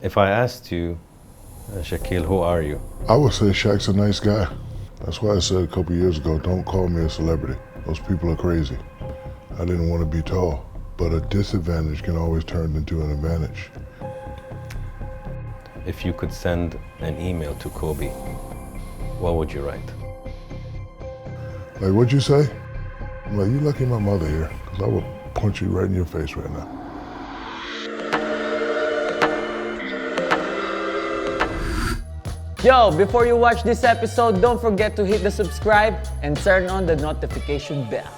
If I asked you, Shaquille, who are you? I would say Shaq's a nice guy. That's why I said a couple years ago, don't call me a celebrity. Those people are crazy. I didn't want to be tall, but a disadvantage can always turn into an advantage. If you could send an email to Kobe, what would you write? Like, what'd you say? I'm like, you lucky my mother here, because I will punch you right in your face right now. Yo, before you watch this episode, don't forget to hit the subscribe and turn on the notification bell.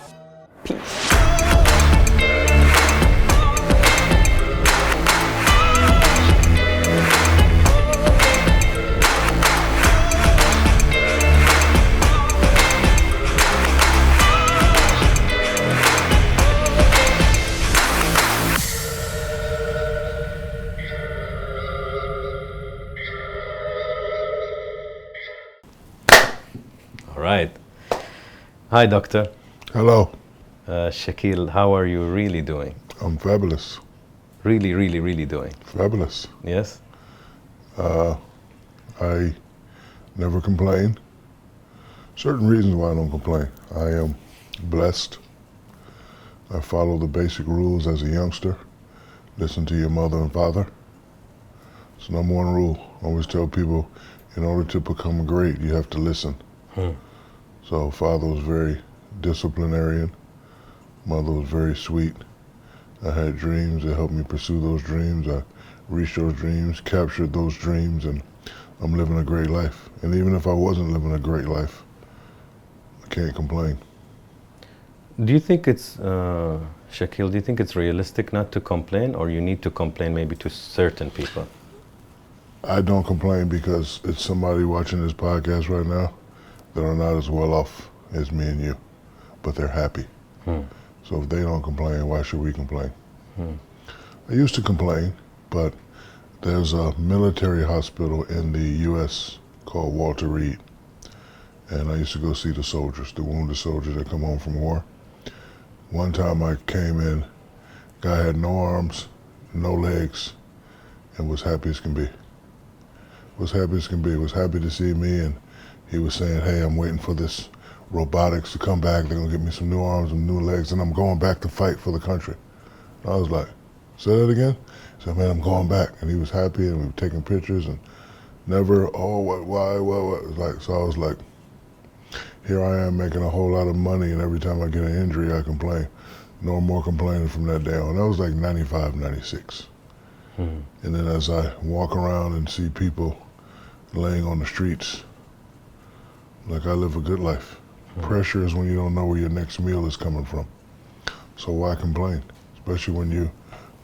Peace. All right. Hi, doctor. Hello. Shaquille, how are you really doing? I'm fabulous. Really doing? Fabulous. Yes? I never complain. Certain reasons why I don't complain. I am blessed. I follow the basic rules as a youngster. Listen to your mother and father. It's number one rule. I always tell people, in order to become great, you have to listen. So father was very disciplinarian. Mother was very sweet. I had dreams that helped me pursue those dreams. I reached those dreams, captured those dreams, and I'm living a great life. And even if I wasn't living a great life, I can't complain. Do you think it's, Shaquille, do you think it's realistic not to complain, or you need to complain maybe to certain people? I don't complain because it's somebody watching this podcast right now that are not as well off as me and you, but they're happy. So if they don't complain, why should we complain? I used to complain, but there's a military hospital in the U.S. called Walter Reed, and I used to go see the soldiers, the wounded soldiers that come home from war. One time I came in, guy had no arms, no legs, and was happy as can be. Was happy as can be, was happy to see me, and he was saying, hey, I'm waiting for this robotics to come back. They're gonna get me some new arms and new legs, and I'm going back to fight for the country. And I was like, say that again? He said, man, I'm going back. And he was happy, and we were taking pictures, and never, oh, what, why, what? Like, so I was like, here I am making a whole lot of money, and every time I get an injury, I complain. No more complaining from that day on. That was like 95, 96. And then as I walk around and see people laying on the streets, like, I live a good life. Pressure is when you don't know where your next meal is coming from. So why complain? Especially when you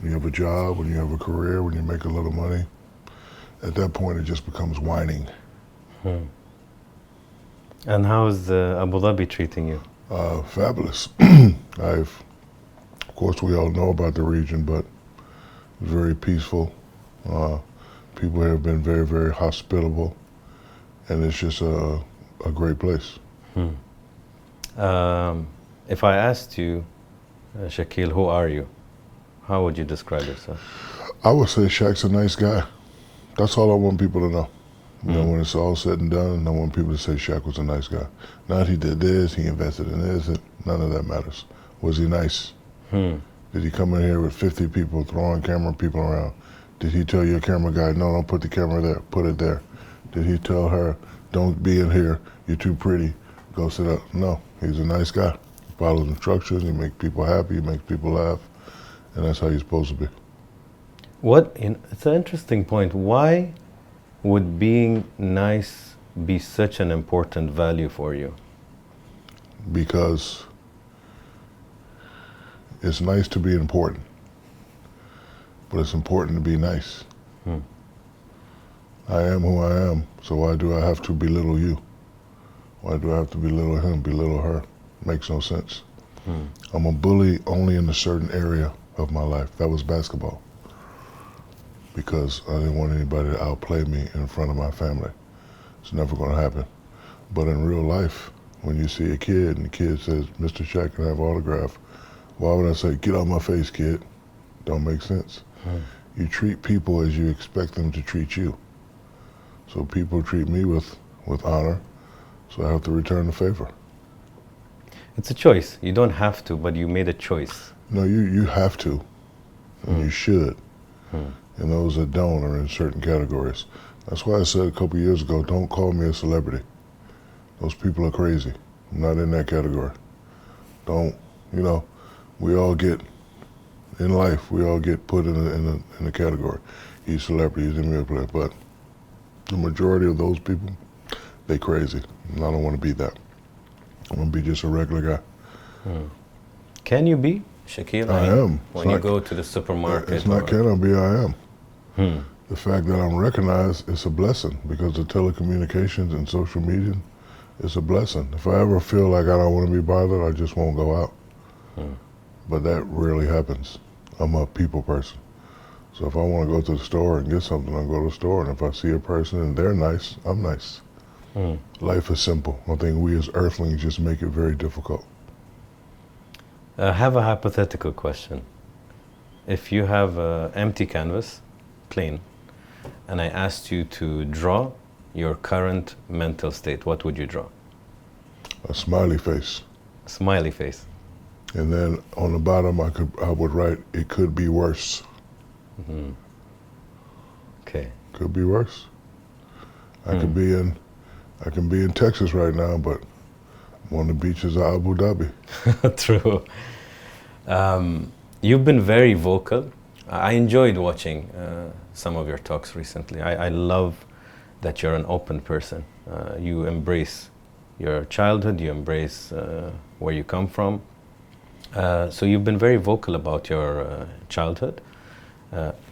have a job, when you have a career, when you make a little money. At that point, it just becomes whining. And how is Abu Dhabi treating you? Fabulous. Of course, we all know about the region, but it's very peaceful. People here have been very hospitable, and it's just a great place. If I asked you, Shaquille, who are you? How would you describe yourself? I would say Shaq's a nice guy. That's all I want people to know. You know, when it's all said and done, I want people to say Shaq was a nice guy. Not he did this, he invested in this, none of that matters. Was he nice? Did he come in here with 50 people throwing camera people around? Did he tell your camera guy, no, don't put the camera there, put it there? Did he tell her, don't be in here, you're too pretty, go sit up? No, he's a nice guy. He follows instructions, he makes people happy, he makes people laugh, and that's how you're supposed to be. It's an interesting point. Why would being nice be such an important value for you? Because it's nice to be important, but it's important to be nice. I am who I am, so why do I have to belittle you? Why do I have to belittle him, belittle her? Makes no sense. I'm a bully only in a certain area of my life. That was basketball. Because I didn't want anybody to outplay me in front of my family. It's never gonna happen. But in real life, when you see a kid and the kid says, Mr. Shaq, can I have an autograph? Why would I say, get out my face, kid? Don't make sense. you treat people as you expect them to treat you. So people treat me with honor, so I have to return the favor. It's a choice. You don't have to, but you made a choice. No, you have to, and you should. And those that don't are in certain categories. That's why I said a couple years ago, don't call me a celebrity. Those people are crazy. I'm not in that category. Don't, you know, we all get, in life, we all get put in a category. He's celebrity, he's NBA player, but the majority of those people, they crazy. And I don't want to be that. I want to be just a regular guy. Can you be Shaquille? I am. When you go to the supermarket. It's not can I be, I am. The fact that I'm recognized is a blessing because of telecommunications and social media, it's a blessing. If I ever feel like I don't want to be bothered, I just won't go out. But that rarely happens. I'm a people person. So if I want to go to the store and get something, I'll go to the store. And if I see a person and they're nice, I'm nice. Life is simple. I think we as earthlings just make it very difficult. I have a hypothetical question. If you have an empty canvas, plain, and I asked you to draw your current mental state, what would you draw? A smiley face. A smiley face. And then on the bottom, I would write, it could be worse. Okay. Could be worse. I could be in Texas right now, but I'm on the beaches of Abu Dhabi. True. You've been very vocal. I enjoyed watching some of your talks recently. I love that you're an open person. You embrace your childhood, you embrace where you come from. So you've been very vocal about your childhood.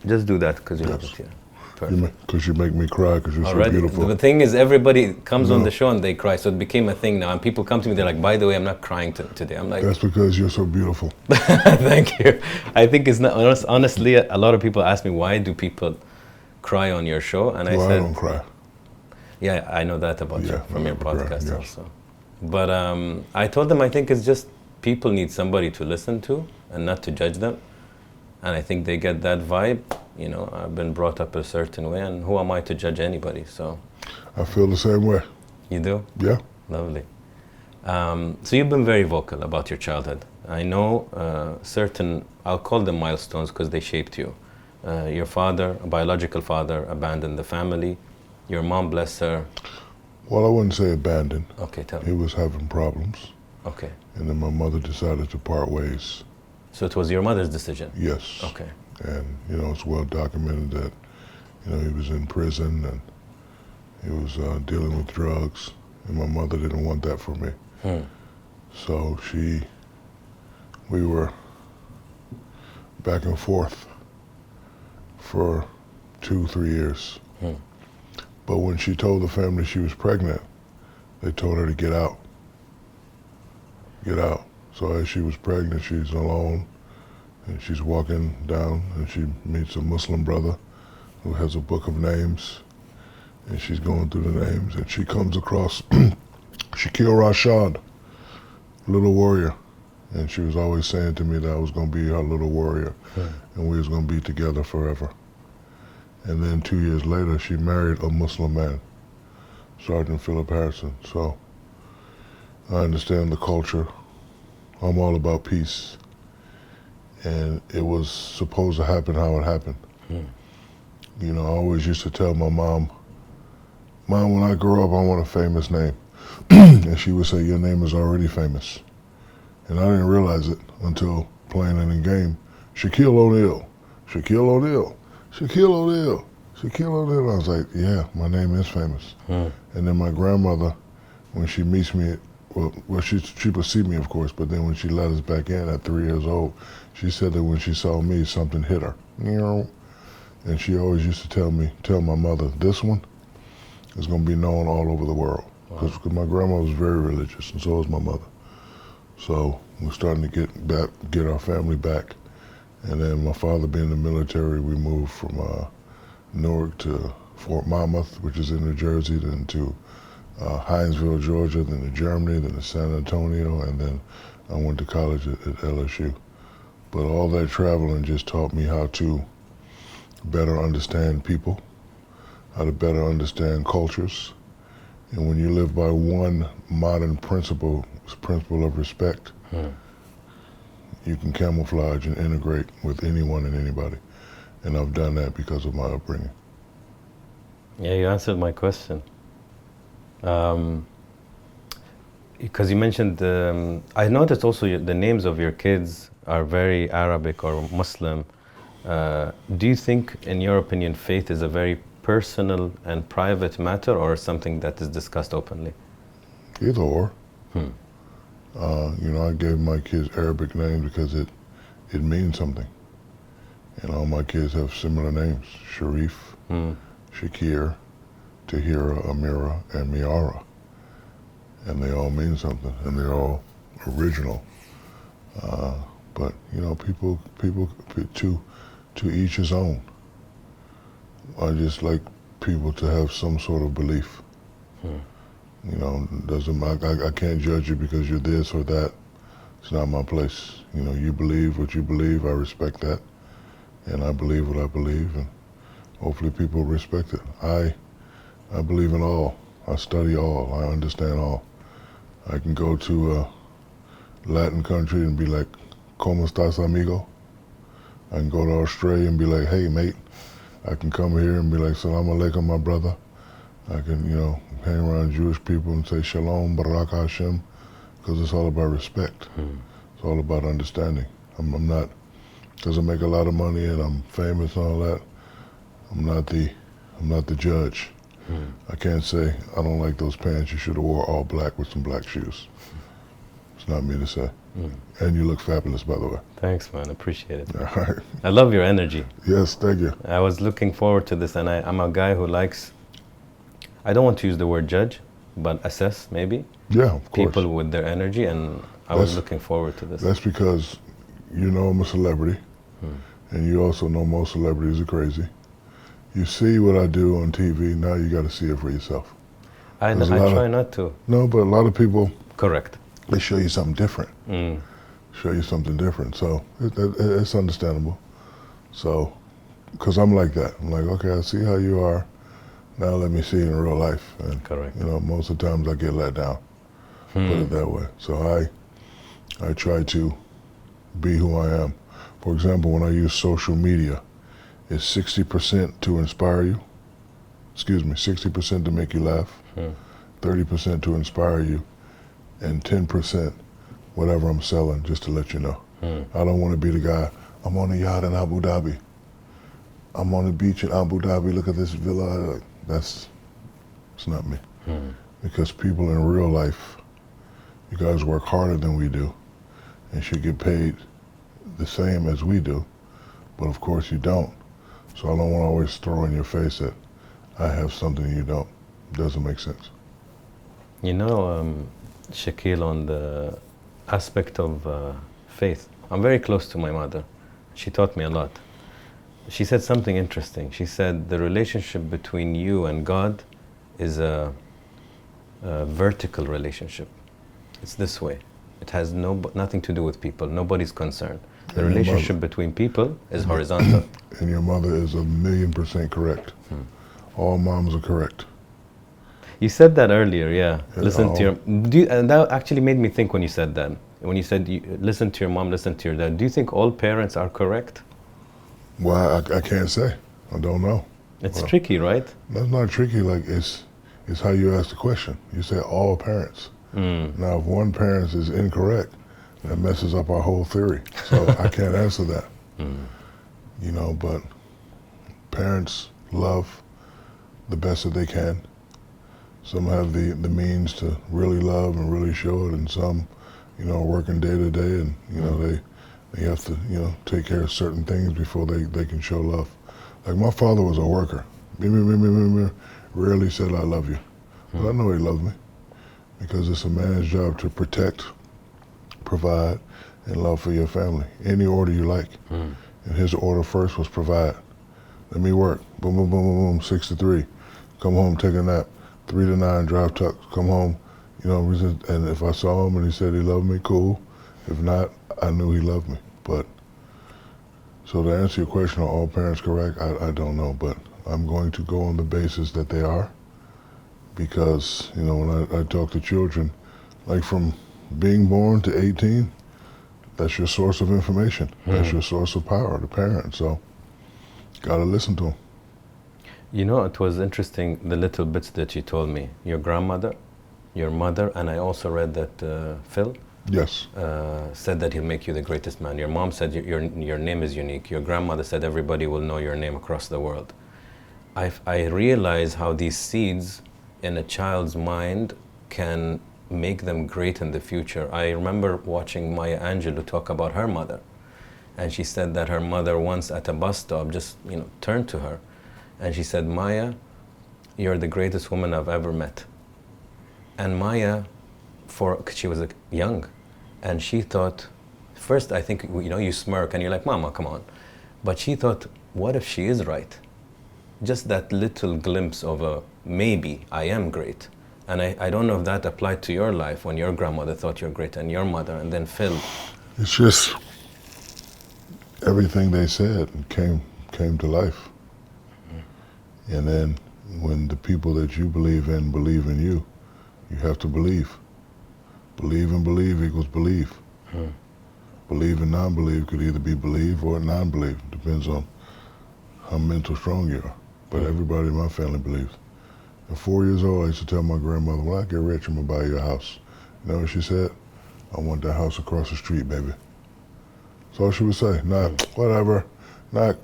Just do that because you have it here. Because you make me cry because you're Already. so beautiful. The thing is, everybody comes on the show and they cry, so it became a thing now. And people come to me, they're like, by the way, I'm not crying today. I'm like, that's because you're so beautiful. Thank you. I think it's not, honestly, a lot of people ask me, why do people cry on your show? And I said, I don't cry. Yeah, I know that about you from your podcast yes. also. But I told them, I think it's just people need somebody to listen to and not to judge them. And I think they get that vibe. You know, I've been brought up a certain way, and who am I to judge anybody? So I feel the same way. You do? Yeah. Lovely. So you've been very vocal about your childhood. I know certain, I'll call them milestones because they shaped you. Your father, a biological father, abandoned the family. Your mom, bless her. Well, I wouldn't say abandoned. Okay, tell me. He was having problems. Okay. And then my mother decided to part ways. So it was your mother's decision? Yes. Okay. And, you know, it's well documented that, you know, he was in prison and he was dealing with drugs. And my mother didn't want that for me. So we were back and forth for 2-3 years. But when she told the family she was pregnant, they told her to get out. Get out. So as she was pregnant, she's alone, and she's walking down, and she meets a Muslim brother who has a book of names, and she's going through the names, and she comes across Shaquille Rashaun, little warrior, and she was always saying to me that I was going to be her little warrior, and we was going to be together forever. And then 2 years later, she married a Muslim man, Sergeant Philip Harrison. So I understand the culture. I'm all about peace. And it was supposed to happen how it happened. You know, I always used to tell my mom, when I grow up, I want a famous name. And she would say, your name is already famous. And I didn't realize it until playing in a game. Shaquille O'Neal, Shaquille O'Neal, Shaquille O'Neal, Shaquille O'Neal. I was like, yeah, my name is famous. And then my grandmother, when she meets me, well, she would see me, of course, but then when she let us back in at 3 years old, she said that when she saw me, something hit her. And she always used to tell my mother, this one is going to be known all over the world. Because my grandma was very religious, and so was my mother. So we're starting to get our family back. And then my father being in the military, we moved from Newark to Fort Monmouth, which is in New Jersey, then to Hinesville, Georgia, then to Germany, then to San Antonio, and then I went to college at LSU. But all that traveling just taught me how to better understand people, how to better understand cultures. And when you live by one modern principle of respect, you can camouflage and integrate with anyone and anybody. And I've done that because of my upbringing. Yeah, you answered my question. Because you mentioned, I noticed also the names of your kids are very Arabic or Muslim. Do you think, in your opinion, faith is a very personal and private matter, or something that is discussed openly? Either or. You know, I gave my kids Arabic names because it means something. And all my kids have similar names: Sharif, Shakir, Tahira, Amira, and Miara. And they all mean something, and they're all original. But you know, people to each his own. I just like people to have some sort of belief. You know, doesn't I can't judge you because you're this or that. It's not my place. You know, you believe what you believe. I respect that, and I believe what I believe, and hopefully people respect it. I believe in all. I study all. I understand all. I can go to a Latin country and be like, "¿Cómo estás, amigo?" I can go to Australia and be like, "Hey, mate." I can come here and be like, "Salam alaikum, my brother." I can, you know, hang around Jewish people and say, "Shalom, Barak Hashem," because it's all about respect. It's all about understanding. I'm not, because I make a lot of money and I'm famous and all that, I'm not the judge. I can't say, "I don't like those pants, you should have wore all black with some black shoes." It's not me to say. And you look fabulous, by the way. Thanks, man. Appreciate it. All right. I love your energy. Yes, thank you. I was looking forward to this, and I'm a guy who likes, I don't want to use the word judge, but assess maybe Yeah, of course. people with their energy, and I was looking forward to this. That's because you know I'm a celebrity, and you also know most celebrities are crazy. You see what I do on TV, now you got to see it for yourself. I try not to. No, but a lot of people, Correct. they show you something different. Show you something different. So it's understandable. So, because I'm like that. I'm like, okay, I see how you are. Now let me see it in real life. And, Correct. you know, most of the times I get let down. Put it that way. So I try to be who I am. For example, when I use social media, it's 60% to inspire you. 60% to make you laugh, 30% to inspire you, and 10% whatever I'm selling, just to let you know. I don't want to be the guy, "I'm on a yacht in Abu Dhabi. I'm on the beach in Abu Dhabi, look at this villa." It's not me. Because people in real life, you guys work harder than we do and should get paid the same as we do, but of course you don't. So I don't want to always throw in your face that I have something you don't. It doesn't make sense. You know, Shaquille, on the aspect of faith, I'm very close to my mother. She taught me a lot. She said something interesting. She said the relationship between you and God is a vertical relationship. It's this way. It has nothing to do with people. Nobody's concerned. The relationship between people is horizontal. And your mother is 1,000,000% correct. All moms are correct. You said that earlier, yeah. Yeah, Listen to your. And that actually made me think when you said that. When you said listen to your mom, listen to your dad. Do you think all parents are correct? Well, I can't say. I don't know. It's tricky, right? That's not tricky. Like it's how you ask the question. You say all parents. Now, if one parent is incorrect, that messes up our whole theory. So I can't answer that. You know, but parents love the best that they can. Some have the means to really love and really show it, and some, you know, working day to day, and you know they have to, you know, take care of certain things before they can show love. Like my father was a worker. Rarely said "I love you," but I know he loved me because it's a man's job to protect, provide, and love for your family. Any order you like. And his order first was provide. Let me work. Boom, boom, boom, boom, boom. 6 to 3. Come home, take a nap. 3 to 9, drive truck. Come home. You know, and if I saw him and he said he loved me, cool. If not, I knew he loved me. But So to answer your question, are all parents correct? I don't know, but I'm going to go on the basis that they are, because, you know, when I talk to children, like from being born to 18, that's your source of information. That's your source of power, the parent. So, gotta listen to them. You know, it was interesting, the little bits that you told me. Your grandmother, your mother, and I also read that Phill Yes. said that he'll make you the greatest man. Your mom said your name is unique. Your grandmother said everybody will know your name across the world. I realize how these seeds in a child's mind can make them great in the future. I remember watching Maya Angelou talk about her mother, and she said that her mother once at a bus stop just, you know, turned to her and she said, "Maya, you're the greatest woman I've ever met." And Maya, cause she was young, and she thought, first I think, you know, you smirk and you're like, "Mama, come on." But she thought, what if she is right? Just that little glimpse of a maybe I am great. And I don't know if that applied to your life when your grandmother thought you're great, and your mother, and then Phill. It's just everything they said came to life. And then when the people that you believe in you, you have to believe. Believe and believe equals believe. Believe and non-believe could either be believe or non-believe. Depends on how mental strong you are. But everybody in my family believes. At 4 years old, I used to tell my grandmother, when I get rich, I'm gonna buy you a house. You know what she said? I want that house across the street, baby. That's all she would say. Not, whatever. Not,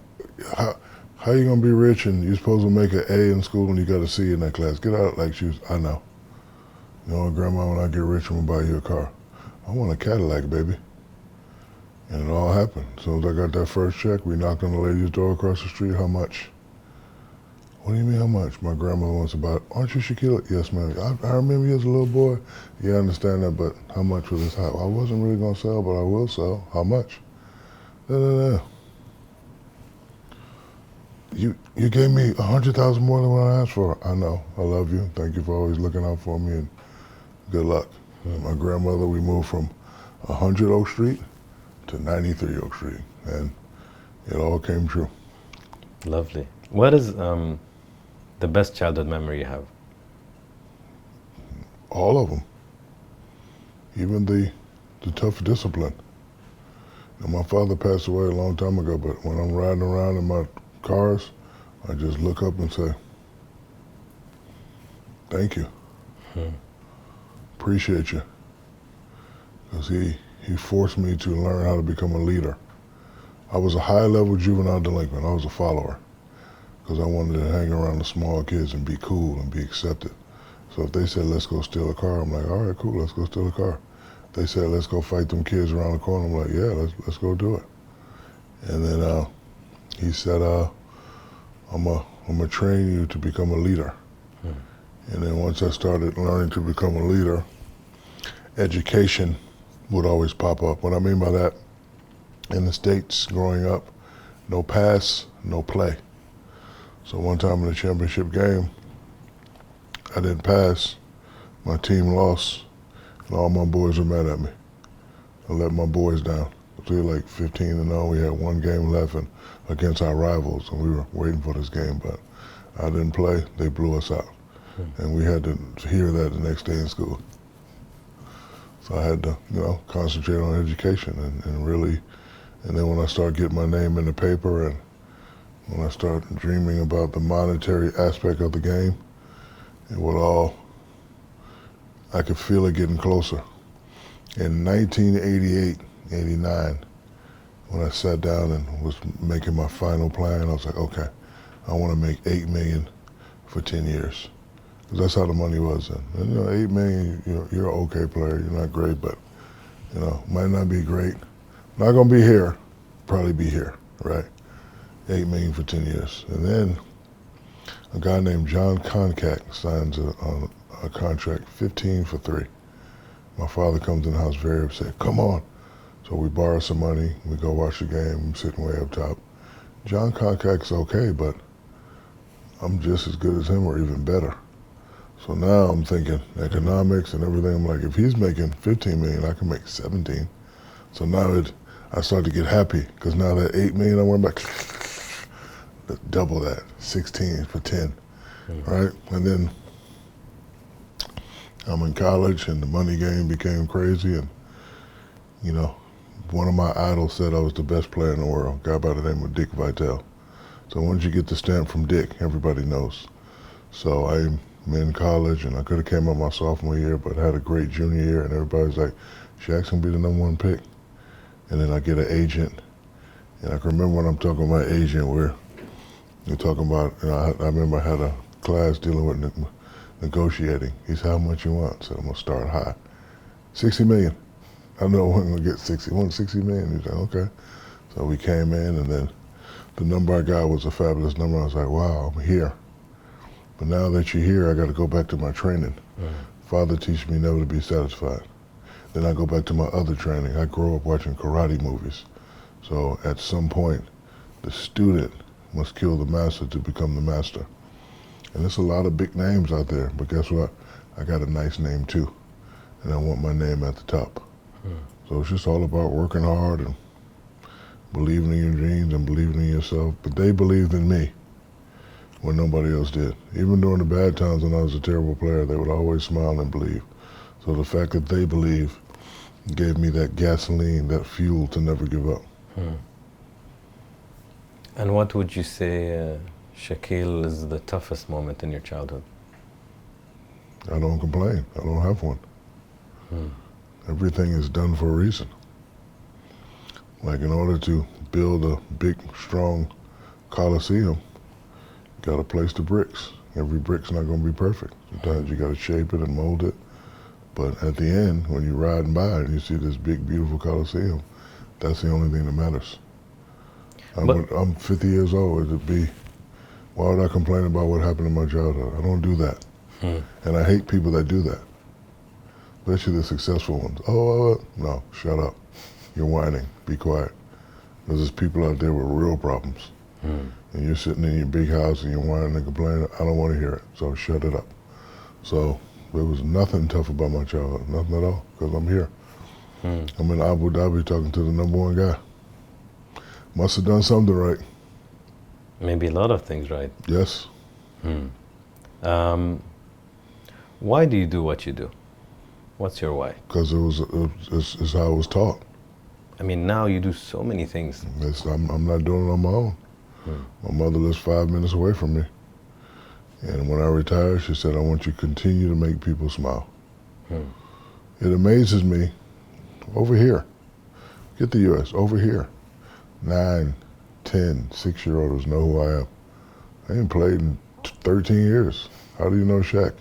how you gonna be rich and you're supposed to make an A in school and you got a C in that class? Get out. Like she was, I know. You know what, Grandma, when I get rich, I'm gonna buy you a car. I want a Cadillac, baby. And it all happened. As soon as I got that first check, we knocked on the lady's door across the street. How much? What do you mean, how much? My grandmother wants to buy it. Aren't you Shaquille? Yes, ma'am. I remember you as a little boy. Yeah, I understand that, but how much was this house? I wasn't really going to sell, but I will sell. How much? No. You gave me $100,000 more than what I asked for. I know. I love you. Thank you for always looking out for me, and good luck. My grandmother, we moved from 100 Oak Street to 93 Oak Street, and it all came true. Lovely. What is the best childhood memory you have? All of them. Even the tough discipline. Now, my father passed away a long time ago, but when I'm riding around in my cars, I just look up and say, thank you. Appreciate you. Because he forced me to learn how to become a leader. I was a high-level juvenile delinquent. I was a follower because I wanted to hang around the small kids and be cool and be accepted. So if they said, let's go steal a car, I'm like, all right, cool, let's go steal a car. If they said, let's go fight them kids around the corner, I'm like, yeah, let's go do it. And then he said, I'm gonna train you to become a leader. And then once I started learning to become a leader, education would always pop up. What I mean by that, in the States growing up, no pass, no play. So one time in the championship game, I didn't pass, my team lost, and all my boys were mad at me. I let my boys down. We were like 15-0, we had one game left and against our rivals, and we were waiting for this game, but I didn't play, they blew us out. And we had to hear that the next day in school. So I had to, concentrate on education and really, and then when I started getting my name in the paper and when I started dreaming about the monetary aspect of the game, it would all, I could feel it getting closer. In 1988, 89, when I sat down and was making my final plan, I was like, okay, I want to make $8 million for 10 years. Because that's how the money was then. And, $8 million, you're an okay player, you're not great, but, might not be great. Not gonna be here, probably be here, right? $8 million for 10 years. And then a guy named John Concack signs a contract, 15 for 3. My father comes in the house very upset, come on. So we borrow some money, we go watch the game, I'm sitting way up top. John Concack's okay, but I'm just as good as him or even better. So now I'm thinking economics and everything. I'm like, if he's making 15 million, I can make 17. So now I started to get happy because now that 8 million I went back, double that, 16 for 10, right? And then I'm in college and the money game became crazy, and you know, one of my idols said I was the best player in the world, a guy by the name of Dick Vitale. So once you get the stamp from Dick, everybody knows. So I'm in college, and I could have came out my sophomore year, but I had a great junior year, and everybody's like, Shaq's gonna be the #1 pick. And then I get an agent, and I can remember when I'm talking to my agent, we're talking about, you know, I remember I had a class dealing with negotiating. He said, how much you want? I said, I'm gonna start high. 60 million. I know I wasn't gonna get 60. I want 60 million. He said, okay. So we came in, and then the number I got was a fabulous number. I was like, wow, I'm here. But now that you're here, I got to go back to my training. Father teach me never to be satisfied. Then I go back to my other training. I grew up watching karate movies. So at some point, the student must kill the master to become the master. And there's a lot of big names out there, but guess what? I got a nice name too. And I want my name at the top. So it's just all about working hard and believing in your dreams and believing in yourself. But they believed in me when nobody else did. Even during the bad times when I was a terrible player, they would always smile and believe. So the fact that they believe gave me that gasoline, that fuel to never give up. And what would you say, Shaquille, is the toughest moment in your childhood? I don't complain. I don't have one. Everything is done for a reason. Like, in order to build a big, strong coliseum, you got to place the bricks. Every brick's not going to be perfect. Sometimes you got to shape it and mold it. But at the end, when you're riding by and you see this big, beautiful coliseum, that's the only thing that matters. I'm 50 years old. Why would I complain about what happened in my childhood? I don't do that. And I hate people that do that. Especially the successful ones. No, shut up. You're whining. Be quiet. Because there's people out there with real problems. And you're sitting in your big house and you're whining and complaining. I don't want to hear it, so shut it up. So there was nothing tough about my childhood, nothing at all, because I'm here. I'm in Abu Dhabi talking to the #1 guy. Must have done something right. Maybe a lot of things right. Yes. Why do you do what you do? What's your why? Because it's how I was taught. I mean, now you do so many things. I'm not doing it on my own. My mother lives 5 minutes away from me. And when I retired, she said, I want you to continue to make people smile. It amazes me, over here, get the U.S., over here, 9, 10, 6-year-olds know who I am. I ain't played in 13 years. How do you know Shaq?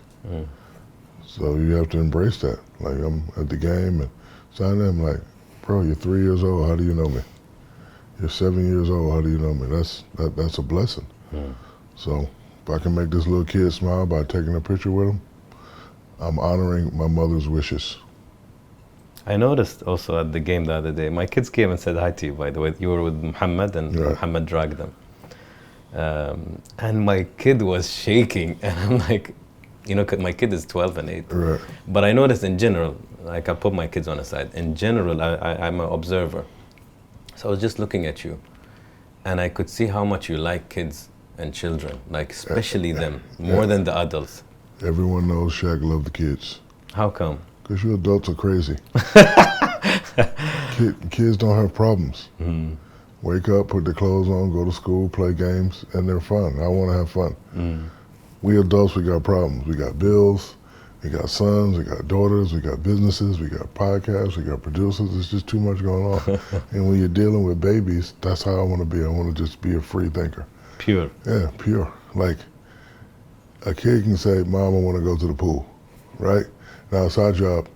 So you have to embrace that. Like, I'm at the game and sign them like, bro, you're 3 years old, how do you know me? You're 7 years old, how do you know me? That's a blessing. So if I can make this little kid smile by taking a picture with him, I'm honoring my mother's wishes. I noticed also at the game the other day, my kids came and said hi to you, by the way. You were with Muhammad, and Muhammad dragged them. And my kid was shaking, and I'm like, you know, my kid is 12 and 8. Right. But I noticed in general, like, I put my kids on a side. In general, I'm an observer. So I was just looking at you, and I could see how much you like kids and children, like especially them, more than the adults. Everyone knows Shaq loved the kids. How come? Because you adults are crazy. Kids don't have problems. Wake up, put their clothes on, go to school, play games, and they're fun. I want to have fun. We adults, we got problems. We got bills, we got sons, we got daughters, we got businesses, we got podcasts, we got producers. There's just too much going on. And when you're dealing with babies, that's how I want to be. I want to just be a free thinker. Pure. Yeah, pure. Like, a kid can say, Mom, I want to go to the pool, right? Now it's our job.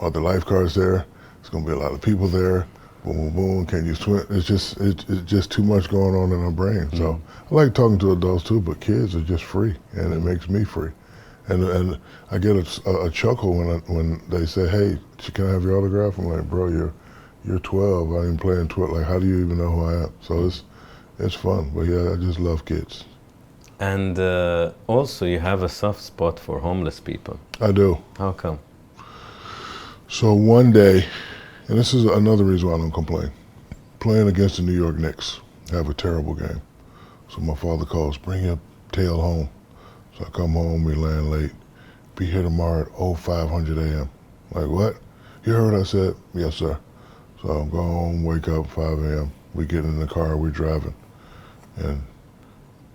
Are the lifeguards there? It's going to be a lot of people there. Boom, boom, boom. Can you swim? It's just too much going on in our brain. So I like talking to adults too, but kids are just free, and it makes me free. And I get a chuckle when they say, "Hey, can I have your autograph?" I'm like, "Bro, you're 12. I ain't playing 12. Like, how do you even know who I am?" So it's fun. But yeah, I just love kids. And also, you have a soft spot for homeless people. I do. How come? So one day, and this is another reason why I don't complain. playing against the New York Knicks. Have a terrible game. So my father calls, bring your tail home. So I come home, we land late. Be here tomorrow at 0500 a.m. Like, what? You heard what I said? Yes, sir. So I go home, wake up 5 a.m. We get in the car, we're driving. And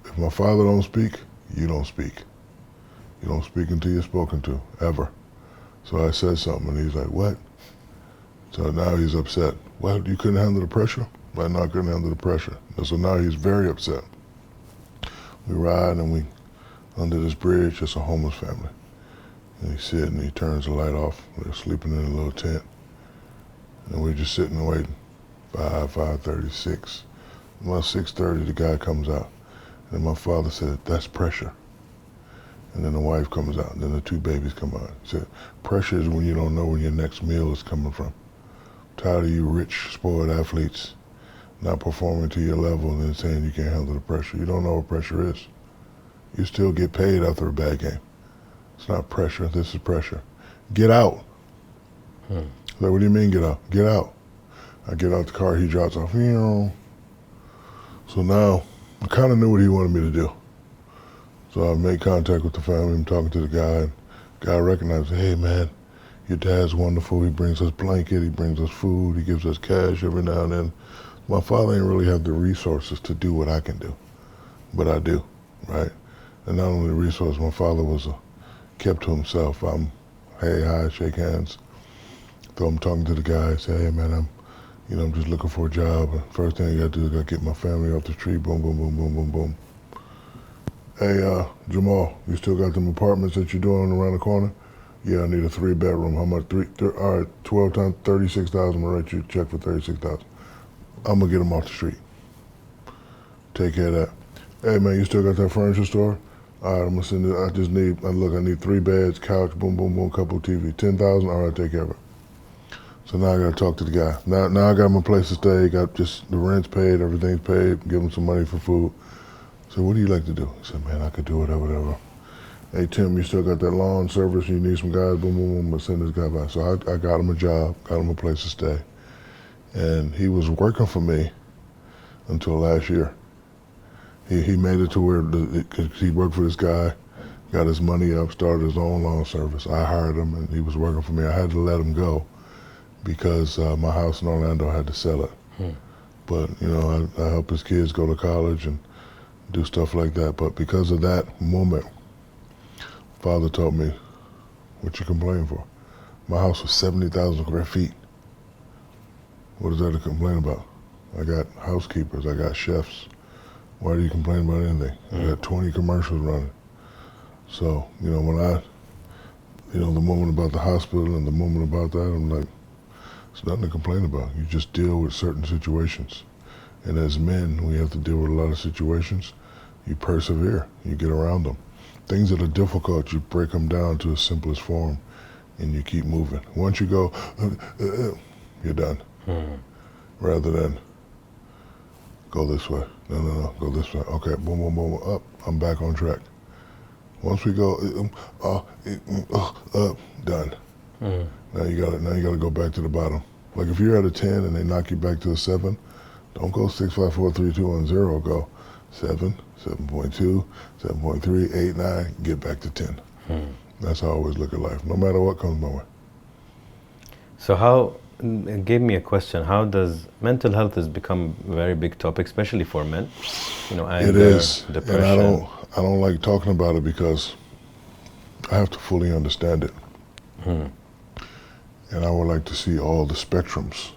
if my father don't speak, you don't speak. You don't speak until you're spoken to, ever. So I said something, and he's like, what? So now he's upset. What, you couldn't handle the pressure? I not couldn't handle the pressure. And so now he's very upset. We ride, and we, under this bridge, it's a homeless family. And he's sitting, he turns the light off. They're sleeping in a little tent. And we're just sitting and waiting. 5:30, 6. About 6:30, the guy comes out. And my father said, that's pressure. And then the wife comes out, and then the two babies come out. He said, pressure is when you don't know where your next meal is coming from. I'm tired of you rich, spoiled athletes not performing to your level and then saying you can't handle the pressure. You don't know what pressure is. You still get paid after a bad game. It's not pressure, this is pressure. Get out. Like, what do you mean get out? Get out. I get out the car, he drops off. So now, I kind of knew what he wanted me to do. So I made contact with the family, I'm talking to the guy, and the guy recognized, hey man, your dad's wonderful, he brings us blanket, he brings us food, he gives us cash every now and then. My father ain't really have the resources to do what I can do, but I do, right? And not only the resources, my father was kept to himself. I'm, hey, hi, shake hands. So I'm talking to the guy, say, hey man, I'm just looking for a job. And first thing I gotta do is gotta get my family off the street, boom, boom, boom, boom, boom, boom. Hey, Jamal, you still got them apartments that you're doing around the corner? Yeah, I need a 3-bedroom. How much? All right, 12 times 36,000. I'm gonna write you a check for 36,000. I'm gonna get them off the street. Take care of that. Hey man, you still got that furniture store? All right, I'm gonna send it. I need 3 beds, couch, boom, boom, boom, couple TV. 10,000. All right, take care of it. So now I gotta talk to the guy. Now I got my place to stay. Got just the rent's paid, everything's paid. Give him some money for food. So what do you like to do? He said, man, I could do whatever. Hey, Tim, you still got that lawn service? You need some guys? Boom, boom, boom. I'll send this guy by. So I got him a job, got him a place to stay. And he was working for me until last year. He made it to where, he worked for this guy, got his money up, started his own lawn service. I hired him, and he was working for me. I had to let him go because my house in Orlando had to sell it. But, I help his kids go to college and do stuff like that. But because of that moment, Father taught me, what you complaining for? My house was 70,000 square feet. What is there to complain about? I got housekeepers, I got chefs. Why do you complain about anything? I got 20 commercials running. So, when the moment about the hospital and the moment about that, I'm like, it's nothing to complain about. You just deal with certain situations. And as men, we have to deal with a lot of situations. You persevere, you get around them. Things that are difficult, you break them down to the simplest form and you keep moving. Once you go, you're done. Rather than go this way. No, go this way. Okay, boom, boom, boom, up, I'm back on track. Once we go, done. Now you gotta go back to the bottom. Like if you're at a 10 and they knock you back to a 7, don't go 6, 5, 4, 3, 2, 1, 0. Go 7, 7.2, 7.3, 8, 9. Get back to 10. That's how I always look at life, no matter what comes my way. So it gave me a question. How does mental health has become a very big topic, especially for men? Anger, it is, depression. And I don't like talking about it because I have to fully understand it. And I would like to see all the spectrums,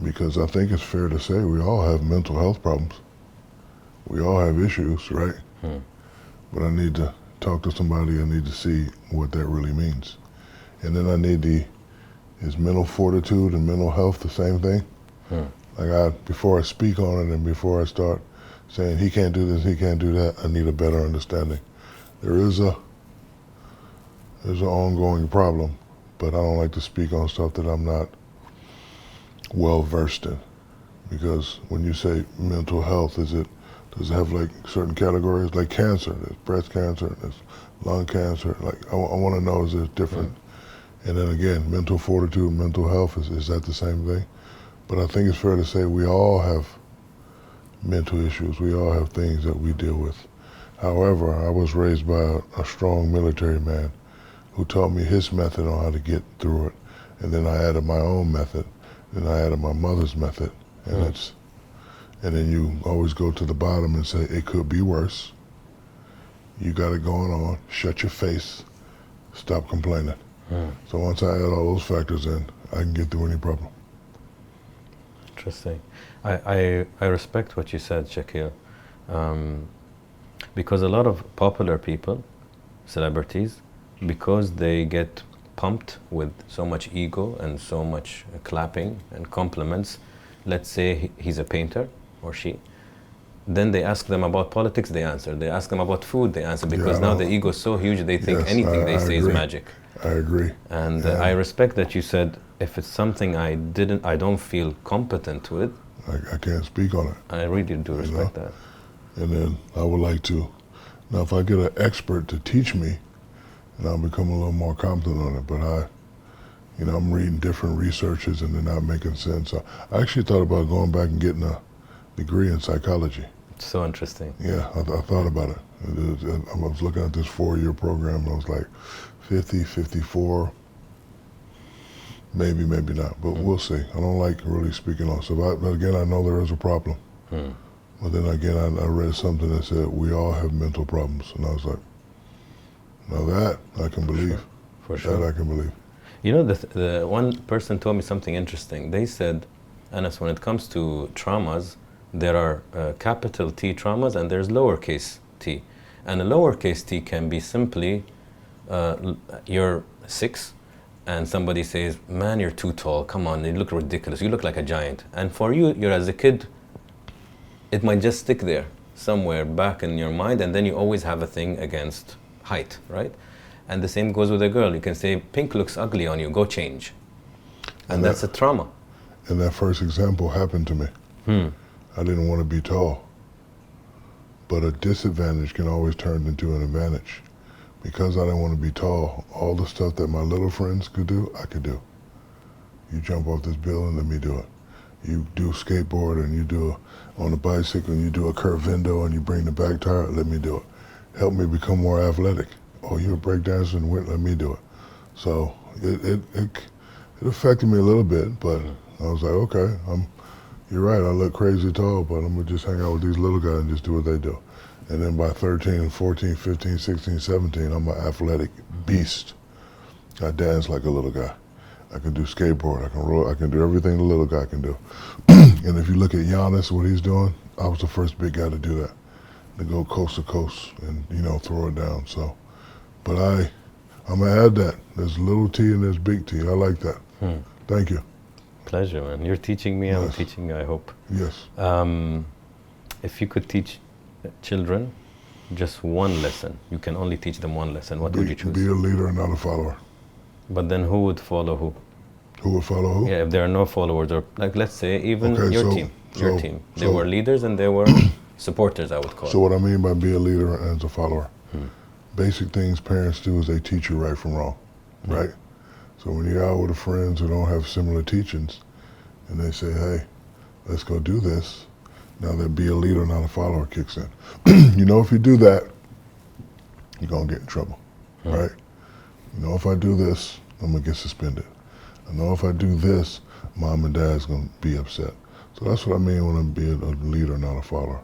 because I think it's fair to say we all have mental health problems. We all have issues, right? But I need to talk to somebody, I need to see what that really means. And then I need is mental fortitude and mental health the same thing? Like before I speak on it and before I start saying he can't do this, he can't do that, I need a better understanding. There's an ongoing problem, but I don't like to speak on stuff that I'm not well versed in. Because when you say mental health, does it have like certain categories? Like cancer, there's breast cancer, there's lung cancer. Like I want to know, is it different? And then again, mental fortitude, mental health, is that the same thing? But I think it's fair to say we all have mental issues. We all have things that we deal with. However, I was raised by a strong military man who taught me his method on how to get through it. And then I added my own method. Then I added my mother's method. And and then you always go to the bottom and say, it could be worse. You got it going on. Shut your face. Stop complaining. So once I add all those factors in, I can get through any problem. Interesting. I respect what you said, Shaquille, because a lot of popular people, celebrities, because they get pumped with so much ego and so much clapping and compliments. Let's say he's a painter or she. Then they ask them about politics, they answer. They ask them about food, they answer. Because now the ego is so huge, they think anything they say is magic. I agree. And I respect that you said, if it's something I don't feel competent with, I can't speak on it. I really do respect that. And then I would like to, now if I get an expert to teach me, and I'll become a little more competent on it. But I'm reading different researches and they're not making sense. So I actually thought about going back and getting a degree in psychology. It's so interesting. Yeah, I thought about it. I was looking at this 4-year program and I was like 50, 54, maybe not, but we'll see. I don't like really speaking on stuff. But again, I know there is a problem. But then again, I read something that said we all have mental problems. And I was like, now that I can believe. For sure. That I can believe. You know, the one person told me something interesting. They said, Anas, when it comes to traumas, there are capital T traumas and there's lowercase t. And a lowercase t can be simply, you're 6 and somebody says, man, you're too tall, come on, you look ridiculous, you look like a giant. And for you, you're as a kid, it might just stick there somewhere back in your mind, and then you always have a thing against height, right? And the same goes with a girl. You can say, pink looks ugly on you, go change. And that's a trauma. And that first example happened to me. I didn't want to be tall. But a disadvantage can always turn into an advantage. Because I didn't want to be tall, all the stuff that my little friends could do, I could do. You jump off this building, let me do it. You do skateboard and you do on a bicycle and you do a curved window and you bring the back tire, let me do it. Help me become more athletic. Oh, you're a breakdancer and let me do it. So it affected me a little bit, but I was like, okay, you're right, I look crazy tall, but I'm gonna just hang out with these little guys and just do what they do. And then by 13, 14, 15, 16, 17, I'm an athletic beast. I dance like a little guy. I can do skateboard, I can roll, I can do everything the little guy can do. And if you look at Giannis, what he's doing, I was the first big guy to do that. To go coast to coast and, throw it down, so. But I'm gonna add that. There's little T and there's big T, I like that. Thank you. Pleasure, man. You're teaching me, Yes. I'm teaching you, I hope. Yes. If you could teach children just one lesson, you can only teach them one lesson, what would you choose? Be a leader and not a follower. But then who would follow who? Who would follow who? Yeah, if there are no followers, or like let's say even Okay, your so- team. They were leaders and they were supporters, I would call So what I mean by be a leader and a follower, basic things parents do is they teach you right from wrong, right? So when you're out with friends who don't have similar teachings, and they say, hey, let's go do this, now that be a leader, not a follower kicks in. If you do that, you're gonna get in trouble, right? If I do this, I'm gonna get suspended. I know if I do this, mom and dad's gonna be upset. So that's what I mean when I'm being a leader, not a follower.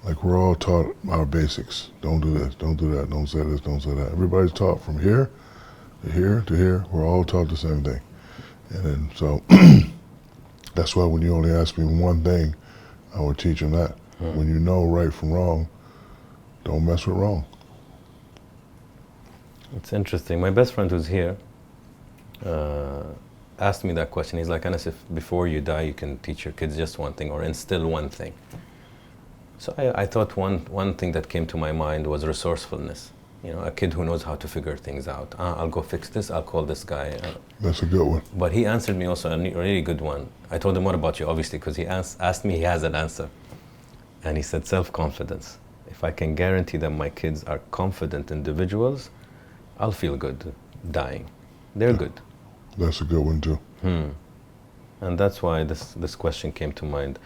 Like we're all taught our basics. Don't do this, don't do that, don't say this, don't say that. Everybody's taught from here to here to here. We're all taught the same thing. And then so that's why when you only ask me one thing, I would teach them that. When you know right from wrong, don't mess with wrong. It's interesting. My best friend who's here asked me that question. He's like, Anas, if before you die you can teach your kids just one thing or instill one thing. So I thought one thing that came to my mind was resourcefulness. A kid who knows how to figure things out. I'll go fix this, I'll call this guy. That's a good one. But he answered me also a really good one. I told him, what about you, obviously, because he asked me, he has an answer. And he said, self-confidence. If I can guarantee that my kids are confident individuals, I'll feel good dying. They're good. That's a good one too. And that's why this question came to mind.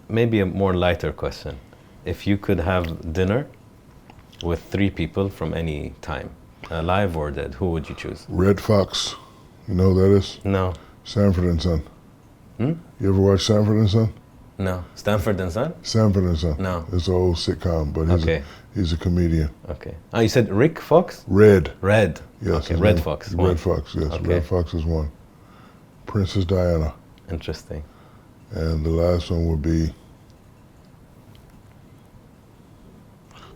Maybe a more lighter question. If you could have dinner with 3 people from any time, alive or dead, who would you choose? Red Fox. You know who that is? No. Sanford and Son. Hmm? You ever watch Sanford and Son? No. Stanford and Son? Sanford and Son. No. It's an old sitcom, but he's a comedian. Okay. Oh, you said Rick Fox? Red. Red. Yes. Okay. Red Fox. Red Fox, yes. Okay. Red Fox is one. Princess Diana. Interesting. And the last one would be,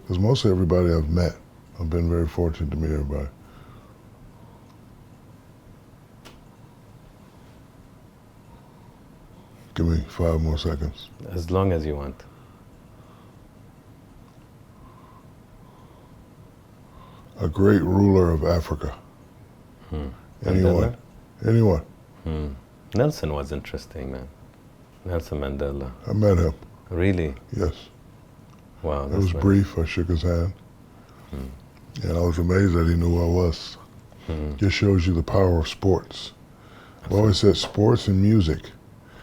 because mostly everybody I've met, I've been very fortunate to meet everybody. Give me 5 more seconds. As long as you want. A great ruler of Africa. Anyone. Anyone. Nelson was interesting, man. Nelson Mandela. I met him. Really? Yes. Wow. It That's was right. brief. I shook his hand. And I was amazed that he knew who I was. Just shows you the power of sports. I've always said sports and music.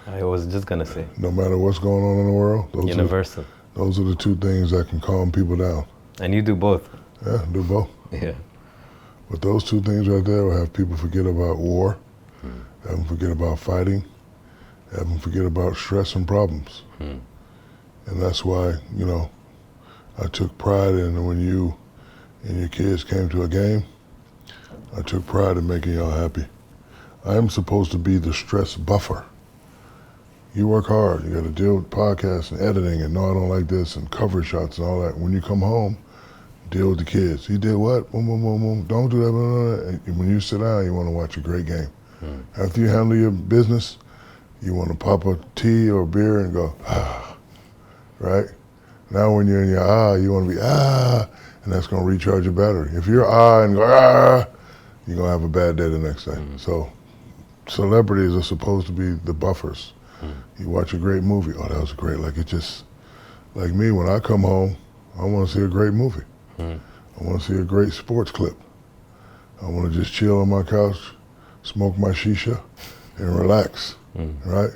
I was just gonna say. No matter what's going on in the world, Universal. those are the 2 things that can calm people down. And you do both. Yeah, do both. Yeah. But those 2 things right there will have people forget about war, have them forget about fighting, have them forget about stress and problems. And that's why, you know, I took pride in when you and your kids came to a game, I took pride in making y'all happy. I am supposed to be the stress buffer. You work hard, you gotta deal with podcasts and editing and no, I don't like this and cover shots and all that. When you come home, deal with the kids. He did what? Boom, boom, boom, boom. Don't do that. Blah, blah, blah. And when you sit down, you want to watch a great game. After you handle your business, you want to pop a tea or beer and go, right? Now when you're in your you want to be and that's going to recharge your battery. If you're and go you're going to have a bad day the next day. So celebrities are supposed to be the buffers. You watch a great movie. Oh, that was great. Like it just, like me, when I come home, I want to see a great movie. I want to see a great sports clip. I want to just chill on my couch, smoke my shisha, and relax, right?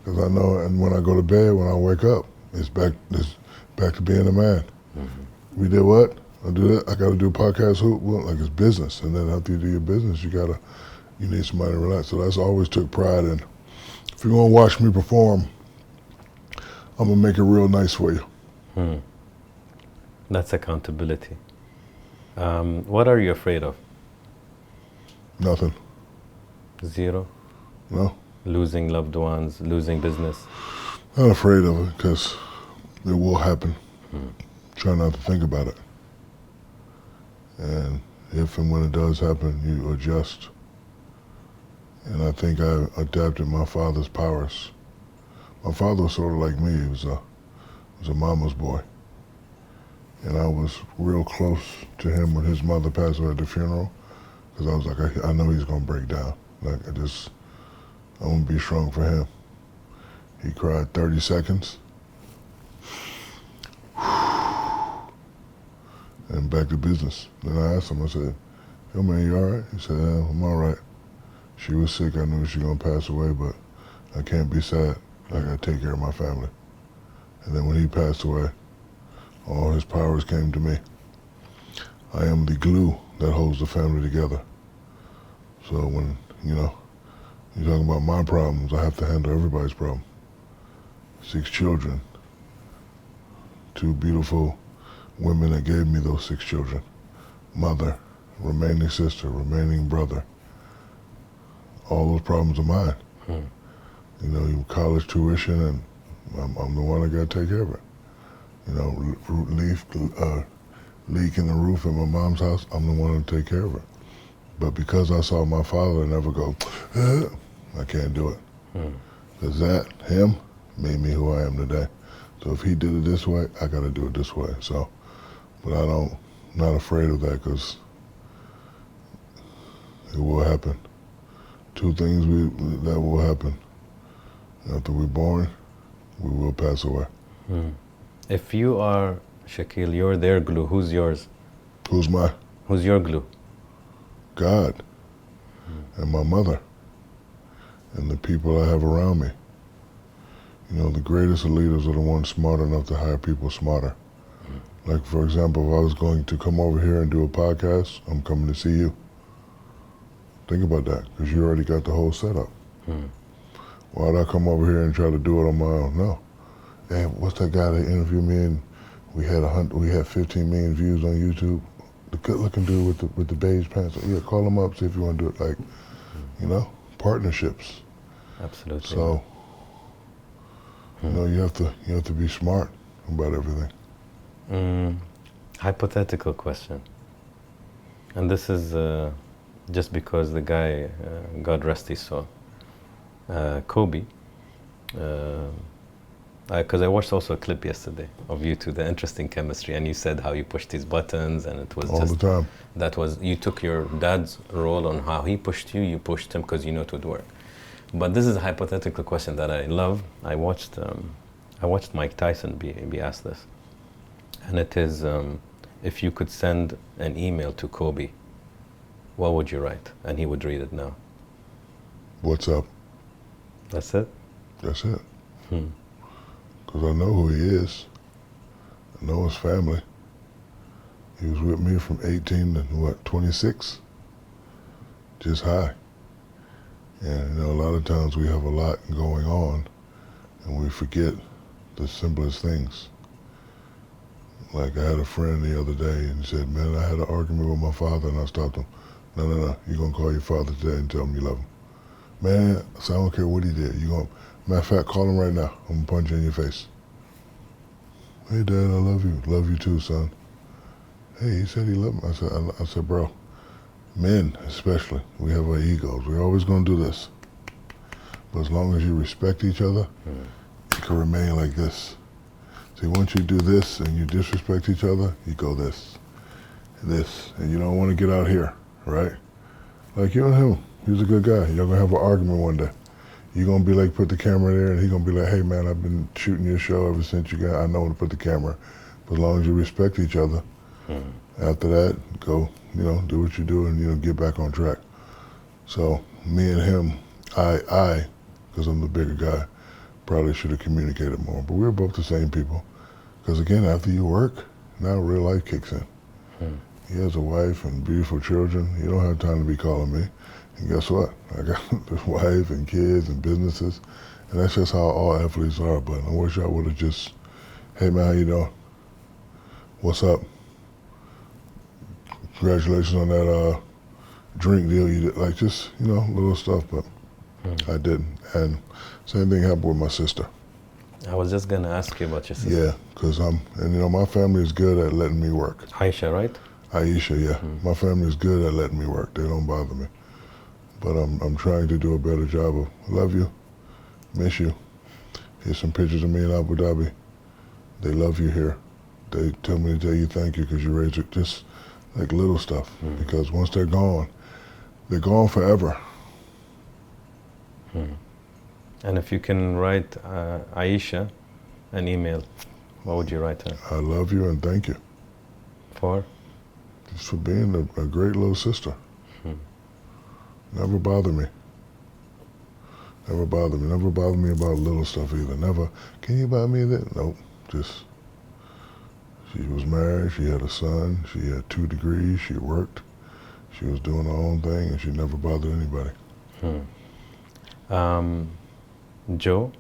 Because I know, and when I go to bed, when I wake up, it's back to being a man. We did what? I do that. I got to do a podcast. Well, like it's business, and then after you do your business, you need somebody to relax. So that's always took pride in. If you're gonna watch me perform, I'm gonna make it real nice for you. That's accountability. What are you afraid of? Nothing. Zero? No. Losing loved ones, losing business? Not afraid of it, because it will happen. Try not to think about it. And if and when it does happen, you adjust. And I think I adapted my father's powers. My father was sort of like me. He was a mama's boy. And I was real close to him when his mother passed away at the funeral, because I was like, I know he's gonna break down. Like I'm gonna be strong for him. He cried 30 seconds. And back to business. Then I asked him, I said, yo man, you all right? He said, yeah, I'm all right. She was sick, I knew she was gonna pass away, but I can't be sad. I gotta take care of my family. And then when he passed away, all his powers came to me. I am the glue that holds the family together. So when, you're talking about my problems, I have to handle everybody's problem. 6 children, 2 beautiful women that gave me those 6 children. Mother, remaining sister, remaining brother. All those problems are mine. College tuition, and I'm the one that got to take care of it. Leak in the roof at my mom's house, I'm the one to take care of it. But because I saw my father never go, I can't do it. Because him, made me who I am today. So if he did it this way, I got to do it this way. So, but not afraid of that, because it will happen. 2 things that will happen. After we're born, we will pass away. If you are Shaquille, you're their glue. Who's yours? Who's mine? Who's your glue? God and my mother. and the people I have around me. You know, the greatest of leaders are the ones smart enough to hire people smarter. Like, for example, if I was going to come over here and do a podcast, I'm coming to see you. Think about that, because you already got the whole setup. Why would I come over here and try to do it on my own? No. Hey, what's that guy that interviewed me and we had 15 million views on YouTube? The good-looking dude with the beige pants. Yeah, call him up, see if you want to do it. Like, you know, partnerships. Absolutely. So, you know, you have to be smart about everything. Hypothetical question. And this is just because the guy, God rest his soul, Kobe, because I watched also a clip yesterday of you two, the interesting chemistry, and you said how you pushed his buttons, and it was all just the time. That was, you took your dad's role on how he pushed you, you pushed him because you know it would work. But this is a hypothetical question that I love. I watched Mike Tyson be asked this, and it is, if you could send an email to Kobe, what would you write? And he would read it now. What's up? That's it? That's it. Because I know who he is. I know his family. He was with me from 18 to 26? Just high. And you know, a lot of times we have a lot going on and we forget the simplest things. Like I had a friend the other day and he said, man, I had an argument with my father, and I stopped him. No, you're going to call your father today and tell him you love him. Man, so I don't care what he did. Matter of fact, call him right now. I'm going to punch you in your face. Hey, Dad, I love you. Love you too, son. Hey, he said he loved me. I said, bro, men especially, we have our egos. We're always going to do this. But as long as you respect each other, you can remain like this. See, once you do this and you disrespect each other, you go this, and you don't want to get out here, right? Like you and him, he's a good guy. You're gonna have an argument one day. You're gonna be like, put the camera there, and he's gonna be like, hey man, I've been shooting your show ever since you got, I know when to put the camera. But as long as you respect each other, after that, go, you know, do what you do and, you know, get back on track. So me and him, I, because I'm the bigger guy, probably should have communicated more. But we're both the same people. Because again, after you work, now real life kicks in. He has a wife and beautiful children. You don't have time to be calling me. And guess what? I got this wife and kids and businesses. And that's just how all athletes are. But I wish I would have just, hey man, how you doing? What's up? Congratulations on that drink deal you did. Like just, you know, little stuff, but I didn't. And same thing happened with my sister. I was just going to ask you about your sister. Yeah, because and you know, my family is good at letting me work. Ayesha, right? Ayesha, yeah. My family is good at letting me work. They don't bother me. But I'm trying to do a better job of, love you, miss you. Here's some pictures of me in Abu Dhabi. They love you here. They tell me to tell you thank you because you raised it. Just like little stuff. Because once they're gone forever. And if you can write Ayesha an email, what would you write her? I love you and thank you. For? Just for being a great little sister. Never bother me. Never bother me. Never bother me about little stuff either. Never, can you buy me that? Nope. Just, she was married, she had a son, she had 2 degrees, she worked, she was doing her own thing, and she never bothered anybody. Joe,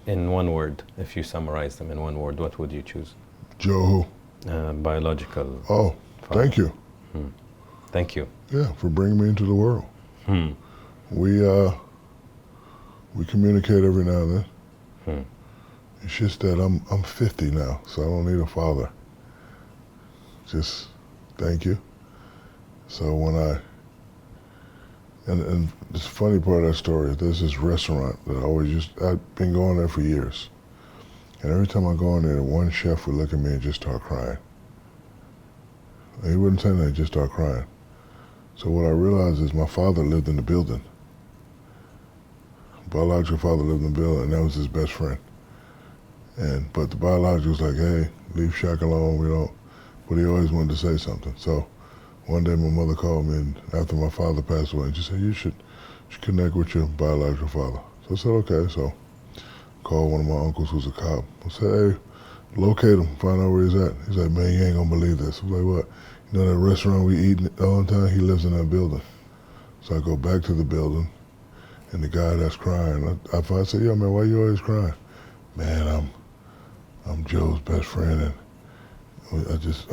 in one word, if you summarize them in one word, what would you choose? Joe who? Biological. Oh, father. thank you. Thank you. Yeah, for bringing me into the world. We communicate every now and then. It's just that I'm 50 now, so I don't need a father. Just thank you. So when and this funny part of that story is there's this restaurant that I've been going there for years. And every time I go in there, one chef would look at me and just start crying. And he wouldn't say nothing, just start crying. So what I realized is my father lived in the building. Biological father lived in the building, and that was his best friend. But the biological was like, hey, leave Shaq alone, we don't. But he always wanted to say something. So one day my mother called me, and after my father passed away, and she said, you should should connect with your biological father. So I said, okay. So called one of my uncles who's a cop. I said, hey, locate him, find out where he's at. He's like, man, you ain't gonna believe this. I was like, what? You know that restaurant we eat all the time? He lives in that building. So I go back to the building, and the guy that's crying, I said, yo, man, why you always crying? Man, I'm Joe's best friend, and I'm just,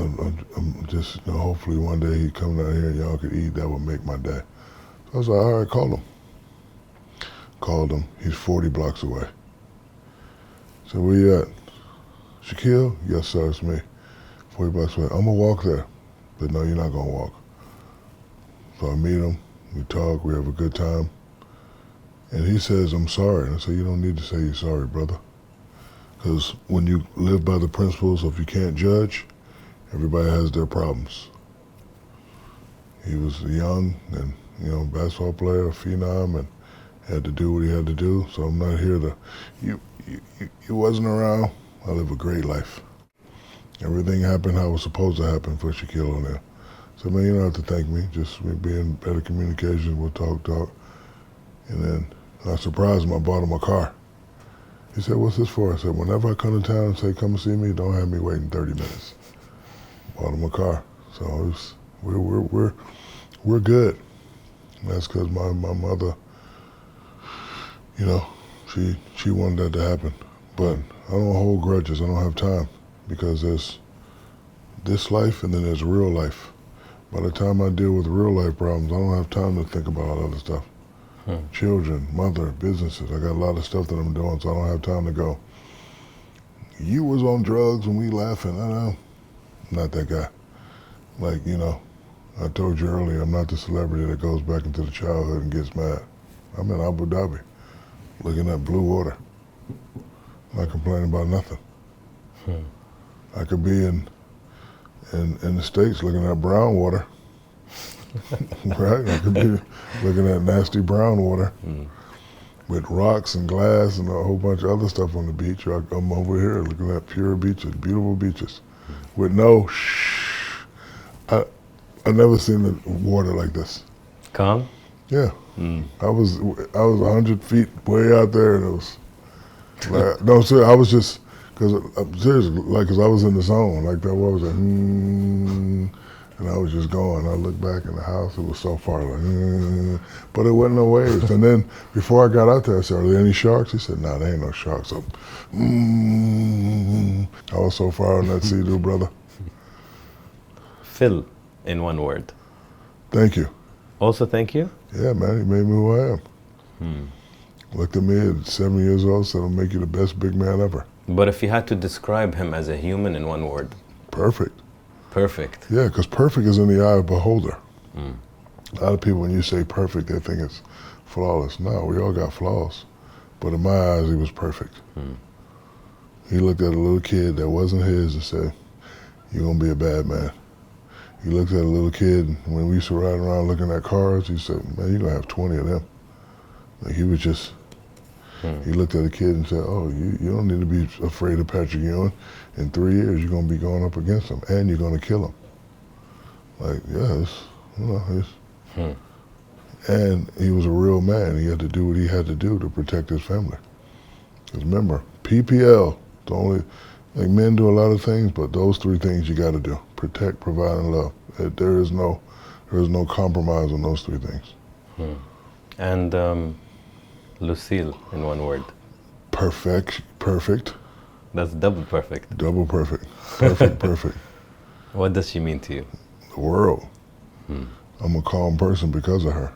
you know, hopefully one day he'd come down here and y'all could eat. That would make my day. So I was like, all right, call him. Called him. He's 40 blocks away. So where you at? Shaquille? Yes, sir, it's me. 40 blocks away. I'm gonna walk there. But no, you're not gonna walk. So I meet him, we talk, we have a good time. And he says, I'm sorry. And I say, you don't need to say you're sorry, brother. Because when you live by the principles of you can't judge, everybody has their problems. He was young and, you know, basketball player, phenom, and had to do what he had to do. So I'm not here to, you wasn't around. I live a great life. Everything happened how it was supposed to happen for Shaquille O'Neal. So, man, you don't have to thank me. Just be in better communication. We'll talk. And then I surprised him. I bought him a car. He said, what's this for? I said, whenever I come to town and say, come and see me, don't have me waiting 30 minutes. Bought him a car. So we're good. And that's because my mother, you know, she wanted that to happen. But I don't hold grudges. I don't have time. Because there's this life and then there's real life. By the time I deal with real life problems, I don't have time to think about all that other stuff. Children, mother, businesses. I got a lot of stuff that I'm doing, so I don't have time to go, you was on drugs when we laughing. I know. I'm not that guy. Like, you know, I told you earlier, I'm not the celebrity that goes back into the childhood and gets mad. I'm in Abu Dhabi, looking at blue water. I'm not complaining about nothing. I could be in the States looking at brown water, right? I could be looking at nasty brown water with rocks and glass and a whole bunch of other stuff on the beach. I'm over here looking at pure beaches, beautiful beaches, with no I never seen the water like this. Calm? Yeah. I was 100 feet way out there, and it was like, no, sir, I was just. Because seriously, like, cause I was in the zone, like that was and I was just going. I looked back in the house, it was so far, like, but it wasn't no waves. And then before I got out there, I said, are there any sharks? He said, no, there ain't no sharks. So, I was so far on that sea-doo, brother. Phill, in one word. Thank you. Also thank you? Yeah, man, he made me who I am. Looked at me at 7 years old, said, I'll make you the best big man ever. But if you had to describe him as a human in one word? Perfect. Perfect. Yeah, because perfect is in the eye of the beholder. A lot of people, when you say perfect, they think it's flawless. No, we all got flaws. But in my eyes, he was perfect. He looked at a little kid that wasn't his and said, you're going to be a bad man. He looked at a little kid, when we used to ride around looking at cars, he said, man, you're going to have 20 of them. Like, he was just... He looked at the kid and said, oh, you don't need to be afraid of Patrick Ewing. In 3 years, you're going to be going up against him, and you're going to kill him. Like, yes, you know, and he was a real man. He had to do what he had to do to protect his family. Because remember, PPL, the only, like, men do a lot of things, but those three things you got to do: protect, provide, and love. There is no compromise on those three things. And Lucille, in one word. Perfect. That's double perfect. Double perfect. Perfect. What does she mean to you? The world. I'm a calm person because of her.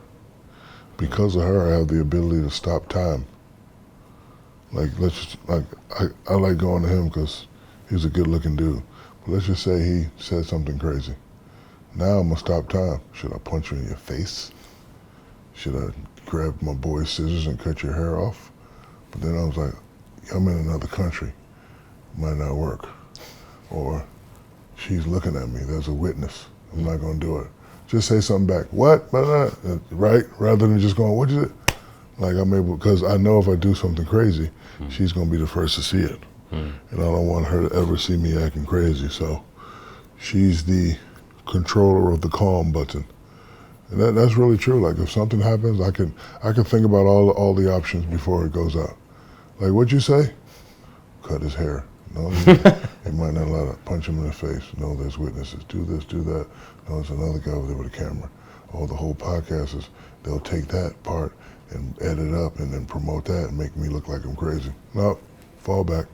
Because of her, I have the ability to stop time. Like, I like going to him because he's a good-looking dude. But let's just say he said something crazy. Now I'm gonna stop time. Should I punch you in your face? Should I grab my boy's scissors and cut your hair off? But then I was like, I'm in another country. Might not work. Or she's looking at me. There's a witness. I'm not gonna do it. Just say something back. What? Right? Rather than just going, what'd you say? Like, I'm able, because I know if I do something crazy, she's gonna be the first to see it. And I don't want her to ever see me acting crazy. So she's the controller of the calm button. And that's really true. Like if something happens, I can think about all the options before it goes out. Like what'd you say? Cut his hair. No, they might not allow to punch him in the face. No, there's witnesses. Do this, do that. No, there's another guy over there with a camera. Oh, the whole podcast is, they'll take that part and edit up and then promote that and make me look like I'm crazy. No, fall back.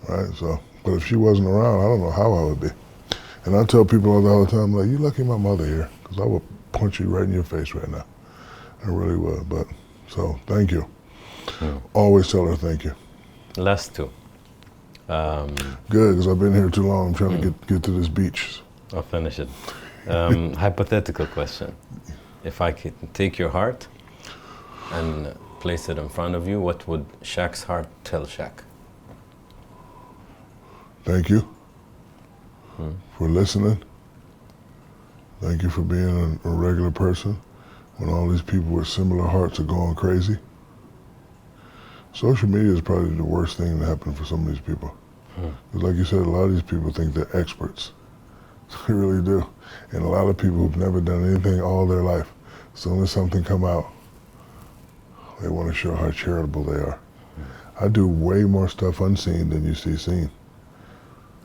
Right? So, but if she wasn't around, I don't know how I would be. And I tell people all the time, like, you lucky my mother here, because I would punch you right in your face right now. I really would. But, so, thank you. Always tell her thank you. Last two. Good, because I've been here too long. I'm trying to get to this beach. I'll finish it. Hypothetical question. If I could take your heart and place it in front of you, what would Shaq's heart tell Shaq? Thank you for listening. Thank you for being a regular person when all these people with similar hearts are going crazy. Social media is probably the worst thing that happened for some of these people. Because like you said, a lot of these people think they're experts. They really do. And a lot of people who've never done anything all their life, as soon as something come out, they want to show how charitable they are. I do way more stuff unseen than you see seen.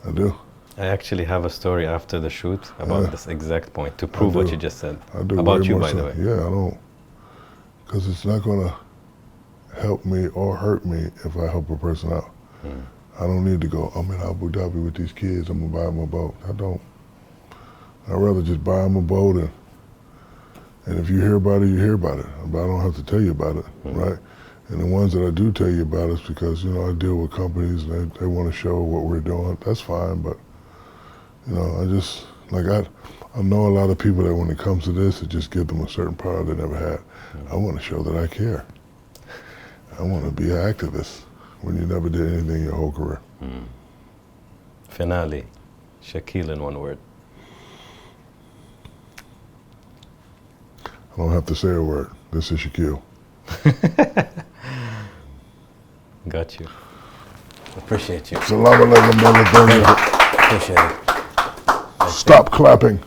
I do. I actually have a story after the shoot about this exact point to prove what you just said. I do about way you, more by the way. Yeah, I don't. Because it's not going to help me or hurt me if I help a person out. I don't need to go, I'm in Abu Dhabi with these kids, I'm going to buy them a boat. I don't. I'd rather just buy them a boat and if you hear about it, you hear about it. But I don't have to tell you about it, right? And the ones that I do tell you about is because, you know, I deal with companies and they want to show what we're doing. That's fine, but, you know, I just, like I know a lot of people that when it comes to this, it just give them a certain power they never had. I want to show that I care. I want to be an activist when you never did anything your whole career. Finale, Shaquille in one word. I don't have to say a word. This is Shaquille. Got you. Appreciate you. Salam alaikum, brother. Thank you. Appreciate it. Stop clapping.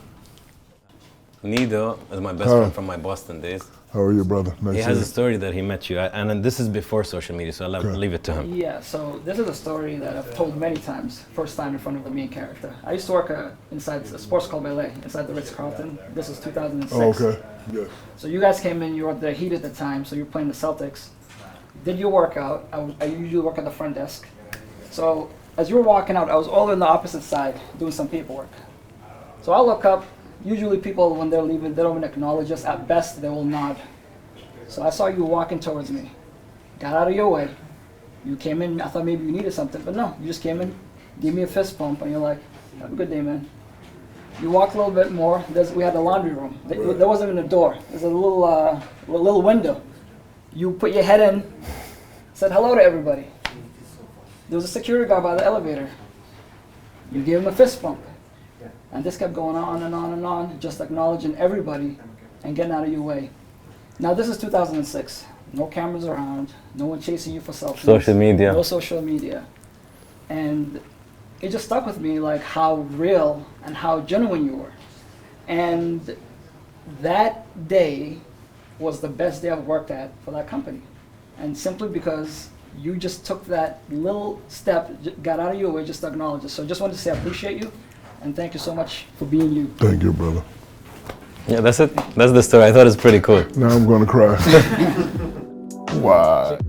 Nido is my best friend from my Boston days. How are you, brother? Nice He to has see a story that he met you, and this is before social media, so I'll leave it to him. Yeah, so this is a story that I've told many times, first time in front of the main character. I used to work inside a sports club LA, inside the Ritz-Carlton. This was 2006. Oh, okay. Yes. So you guys came in, you were at the Heat at the time, so you were playing the Celtics. Did your workout. I usually work at the front desk. So as you were walking out, I was all on the opposite side doing some paperwork. So I look up. Usually people, when they're leaving, they don't even acknowledge us. At best, they will nod. So I saw you walking towards me. Got out of your way. You came in, I thought maybe you needed something, but no, you just came in, gave me a fist bump, and you're like, have a good day, man. You walked a little bit more. We had a laundry room. There wasn't even a door. There's a little window. You put your head in, said hello to everybody. There was a security guard by the elevator. You gave him a fist bump. And this kept going on and on and on, just acknowledging everybody and getting out of your way. Now this is 2006. No cameras around, no one chasing you for selfies. Social media. No social media. And it just stuck with me, like how real and how genuine you were. And that day was the best day I've worked at for that company. And simply because you just took that little step, got out of your way just to acknowledge it. So I just wanted to say I appreciate you. And thank you so much for being you. Thank you, brother. Yeah, that's it. That's the story. I thought it's pretty cool. Now I'm going to cry. Wow.